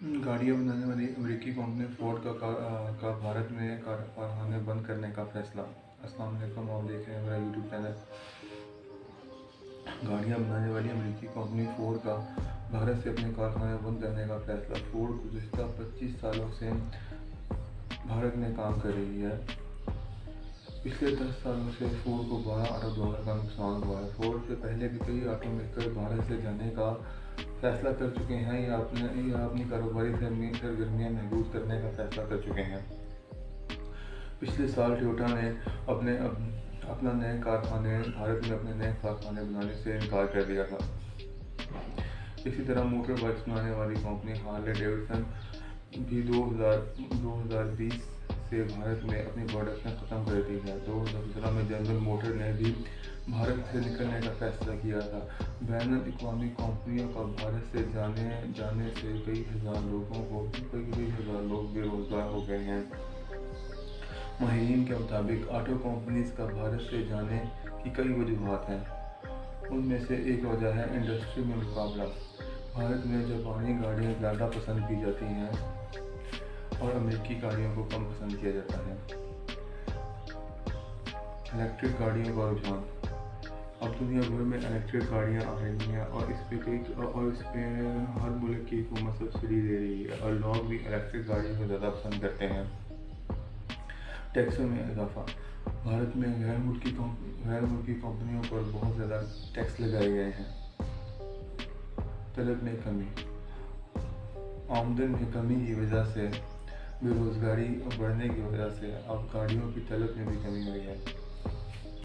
गाड़ियाँ बनाने वाली अमेरिकी कंपनी फोर्ड का भारत में कारखाने बंद करने का फैसला। अस्सलाम वालेकुम, आप देख रहे हैं मेरा यूट्यूब चैनल। गाड़ियाँ बनाने वाली अमेरिकी कंपनी फोर्ड का भारत से अपने कारखाने बंद करने का फैसला। फोर्ड गुज़िश्ता 25 सालों से भारत में काम कर रही है। पिछले 10 सालों से फोर्ड को $12 अरब का नुकसान हुआ है। फोर्ड से पहले भी कई ऑटो मेकर भारत से जाने का फैसला कर चुके हैं या अपनी कारोबारी सरगर्मियाँ महदूद करने का फैसला कर चुके हैं। पिछले साल टोयोटा ने अपना नए कारखाने भारत में अपने नए कारखाने बनाने से इनकार कर दिया था। इसी तरह मोटर बाइक्स बनाने वाली कंपनी हार्ले डेविडसन भी 2020 से भारत में अपनी प्रोडक्शन ख़त्म कर दी है। 2017 में जनरल मोटर ने भी भारत से निकलने का फैसला किया था। बैनुल-अक़वामी कंपनियों का भारत से जाने से कई हज़ार लोग बेरोज़गार हो गए हैं। माहिरीन के मुताबिक ऑटो कंपनीज़ का भारत से जाने की कई वजूहात हैं। उनमें से एक वजह है इंडस्ट्री में मुकाबला। भारत में जापानी गाड़ियाँ ज़्यादा पसंद की जाती हैं और अमेरिकी गाड़ियों को कम पसंद किया जाता है। इलेक्ट्रिक गाड़ियों का रुझान। अब दुनिया भर में इलेक्ट्रिक गाड़ियाँ आ रही हैं और इस पे हर मुल्क की हुकूमत सब्सिडी दे रही है और लोग भी इलेक्ट्रिक गाड़ियों को ज़्यादा पसंद करते हैं। टैक्सों में इजाफा। भारत में गैर मुल्की कंपनियों पर बहुत ज़्यादा टैक्स लगाए गए हैं। तलब में कमी। आमदन में कमी की वजह से बेरोज़गारी बढ़ने की वजह से अब गाड़ियों की तलब में भी कमी हुई है।